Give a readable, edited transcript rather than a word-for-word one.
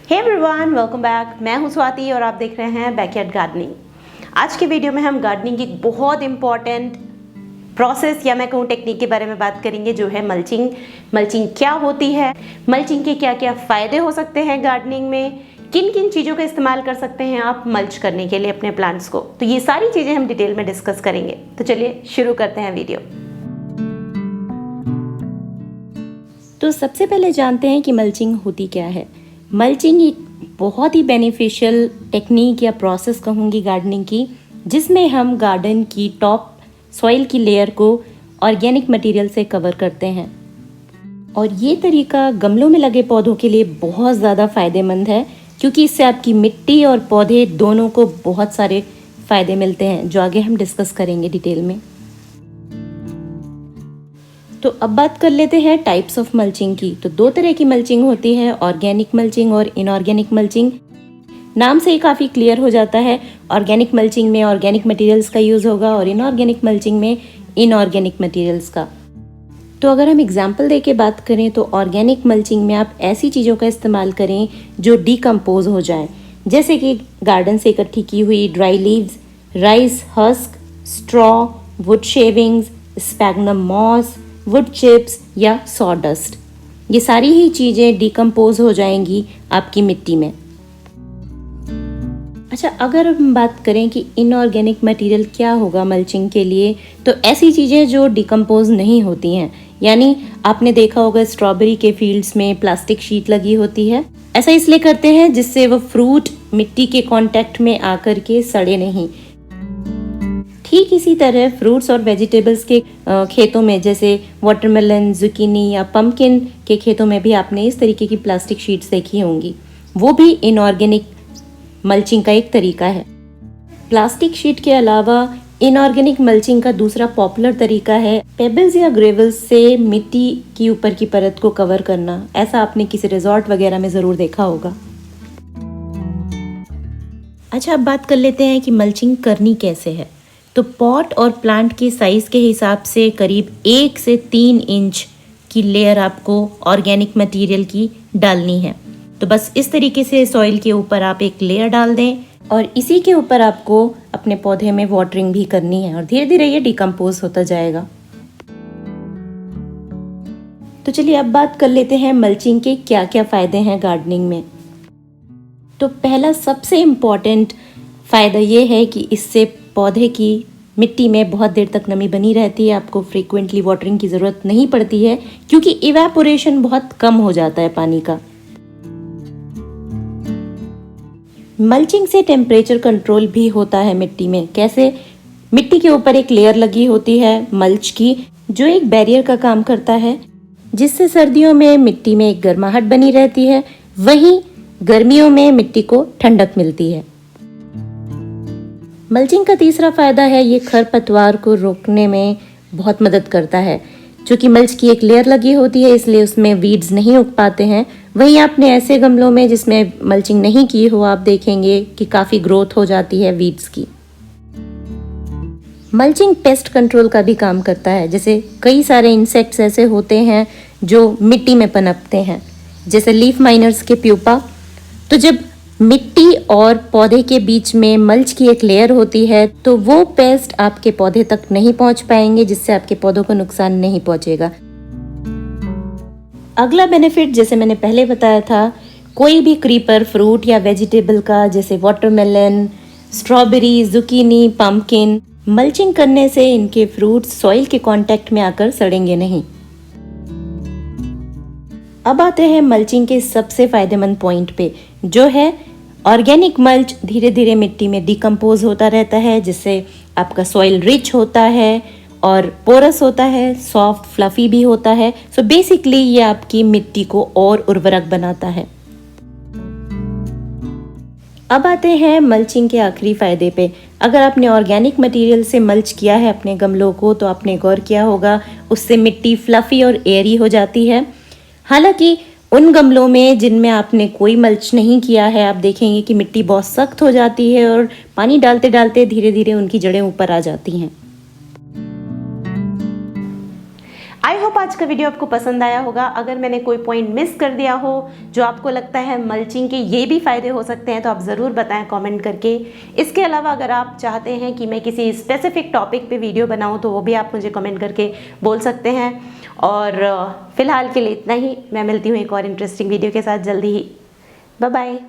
Hey everyone, welcome back. मैं हूं स्वाति और आप देख रहे हैं बैकयार्ड गार्डनिंग। आज के वीडियो में हम गार्डनिंग की एक बहुत इंपॉर्टेंट प्रोसेस या मैं कहूँ टेक्निक के बारे में बात करेंगे, जो है मल्चिंग। मल्चिंग क्या होती है, मल्चिंग के क्या क्या फ़ायदे हो सकते हैं गार्डनिंग में, किन किन चीज़ों का इस्तेमाल कर सकते हैं आप मल्च करने के लिए अपने प्लांट्स को। तो ये सारी चीज़ें हम डिटेल में डिस्कस करेंगे। तो चलिए शुरू करते हैं वीडियो। तो सबसे पहले जानते हैं कि मल्चिंग होती क्या है। मल्चिंग एक बहुत ही बेनिफिशियल टेक्निक या प्रोसेस कहूँगी गार्डनिंग की, जिसमें हम गार्डन की टॉप सॉइल की लेयर को ऑर्गेनिक मटेरियल से कवर करते हैं। और ये तरीका गमलों में लगे पौधों के लिए बहुत ज़्यादा फ़ायदेमंद है, क्योंकि इससे आपकी मिट्टी और पौधे दोनों को बहुत सारे फ़ायदे मिलते हैं, जो आगे हम डिस्कस करेंगे डिटेल में। तो अब बात कर लेते हैं टाइप्स ऑफ मल्चिंग की। तो दो तरह की मल्चिंग होती है, ऑर्गेनिक मल्चिंग और इनऑर्गेनिक मल्चिंग। नाम से ही काफ़ी क्लियर हो जाता है, ऑर्गेनिक मल्चिंग में ऑर्गेनिक मटेरियल्स का यूज़ होगा और इनऑर्गेनिक मल्चिंग में इनऑर्गेनिक मटेरियल्स का। तो अगर हम एग्जाम्पल दे के बात करें तो ऑर्गेनिक मल्चिंग में आप ऐसी चीज़ों का इस्तेमाल करें जो डिकम्पोज हो जाएं, जैसे कि गार्डन से इकट्ठी की हुई dry leaves, rice husk, straw, wood shavings, sphagnum moss, wood chips या सॉडस्ट। ये सारी ही चीज़ें डिकम्पोज हो जाएंगी आपकी मिट्टी में। अच्छा, अगर हम बात करें कि इनऑर्गेनिक मटेरियल क्या होगा मल्चिंग के लिए, तो ऐसी चीज़ें जो डिकम्पोज नहीं होती हैं। यानी आपने देखा होगा स्ट्रॉबेरी के फील्ड्स में प्लास्टिक शीट लगी होती है। ऐसा इसलिए करते हैं जिससे वो फ्रूट मिट्टी के कांटेक्ट में आकर के सड़े नहीं। ठीक इसी तरह फ्रूट्स और वेजिटेबल्स के खेतों में, जैसे वाटरमेलन, जुकीनी या पम्पकिन के खेतों में भी आपने इस तरीके की प्लास्टिक शीट्स देखी होंगी। वो भी इनऑर्गेनिक मल्चिंग का एक तरीका है। प्लास्टिक शीट के अलावा इनऑर्गेनिक मल्चिंग का दूसरा पॉपुलर तरीका है पेबल्स या ग्रेवल्स से मिट्टी की ऊपर की परत को कवर करना। ऐसा आपने किसी रिजॉर्ट वगैरह में ज़रूर देखा होगा। अच्छा, अब बात कर लेते हैं कि मल्चिंग करनी कैसे है। तो पॉट और प्लांट के साइज़ के हिसाब से करीब 1 से 3 इंच की लेयर आपको ऑर्गेनिक मटेरियल की डालनी है। तो बस इस तरीके से सॉइल के ऊपर आप एक लेयर डाल दें और इसी के ऊपर आपको अपने पौधे में वाटरिंग भी करनी है और धीरे धीरे ये डिकम्पोज होता जाएगा। तो चलिए अब बात कर लेते हैं मल्चिंग के क्या क्या फ़ायदे हैं गार्डनिंग में। तो पहला सबसे इम्पॉर्टेंट फ़ायदा ये है कि इससे पौधे की मिट्टी में बहुत देर तक नमी बनी रहती है। आपको फ्रीक्वेंटली वाटरिंग की ज़रूरत नहीं पड़ती है, क्योंकि इवेपोरेशन बहुत कम हो जाता है पानी का। मल्चिंग से टेम्परेचर कंट्रोल भी होता है मिट्टी में। कैसे? मिट्टी के ऊपर एक लेयर लगी होती है मल्च की, जो एक बैरियर का काम करता है, जिससे सर्दियों में मिट्टी में एक गर्माहट बनी रहती है, वहीं गर्मियों में मिट्टी को ठंडक मिलती है। मल्चिंग का तीसरा फ़ायदा है ये खरपतवार को रोकने में बहुत मदद करता है। चूँकि मल्च की एक लेयर लगी होती है, इसलिए उसमें वीड्स नहीं उग पाते हैं। वहीं आपने ऐसे गमलों में जिसमें मल्चिंग नहीं की हो, आप देखेंगे कि काफ़ी ग्रोथ हो जाती है वीड्स की। मल्चिंग पेस्ट कंट्रोल का भी काम करता है। जैसे कई सारे इंसेक्ट्स ऐसे होते हैं जो मिट्टी में पनपते हैं, जैसे लीफ माइनर्स के प्यूपा। तो जब मिट्टी और पौधे के बीच में मल्च की एक लेयर होती है, तो वो पेस्ट आपके पौधे तक नहीं पहुंच पाएंगे, जिससे आपके पौधों को नुकसान नहीं पहुंचेगा। अगला बेनिफिट, जैसे मैंने पहले बताया था, कोई भी क्रीपर फ्रूट या वेजिटेबल का, जैसे watermelon, strawberry, zucchini, pumpkin, mulching करने से इनके फ्रूट्स सॉइल के कांटेक्ट में आकर सड़ेंगे नहीं। अब आते हैं मल्चिंग के सबसे फायदेमंद पॉइंट पे, जो है ऑर्गेनिक मल्च धीरे धीरे मिट्टी में डिकम्पोज होता रहता है, जिससे आपका सॉइल रिच होता है और पोरस होता है, सॉफ्ट फ्लफी भी होता है। सो बेसिकली ये आपकी मिट्टी को और उर्वरक बनाता है। अब आते हैं मल्चिंग के आखिरी फ़ायदे पे। अगर आपने ऑर्गेनिक मटेरियल से मल्च किया है अपने गमलों को, तो आपने गौर किया होगा उससे मिट्टी फ्लफी और एयरी हो जाती है। हालांकि उन गमलों में जिनमें आपने कोई मल्च नहीं किया है, आप देखेंगे कि मिट्टी बहुत सख्त हो जाती है और पानी डालते डालते धीरे धीरे उनकी जड़ें ऊपर आ जाती हैं। आई होप आज का वीडियो आपको पसंद आया होगा। अगर मैंने कोई पॉइंट मिस कर दिया हो जो आपको लगता है मल्चिंग के ये भी फ़ायदे हो सकते हैं तो आप ज़रूर बताएं कमेंट करके। इसके अलावा अगर आप चाहते हैं कि मैं किसी स्पेसिफिक टॉपिक पे वीडियो बनाऊं तो वो भी आप मुझे कमेंट करके बोल सकते हैं। और फिलहाल के लिए इतना ही। मैं मिलती हूँ एक और इंटरेस्टिंग वीडियो के साथ जल्दी ही। Bye bye.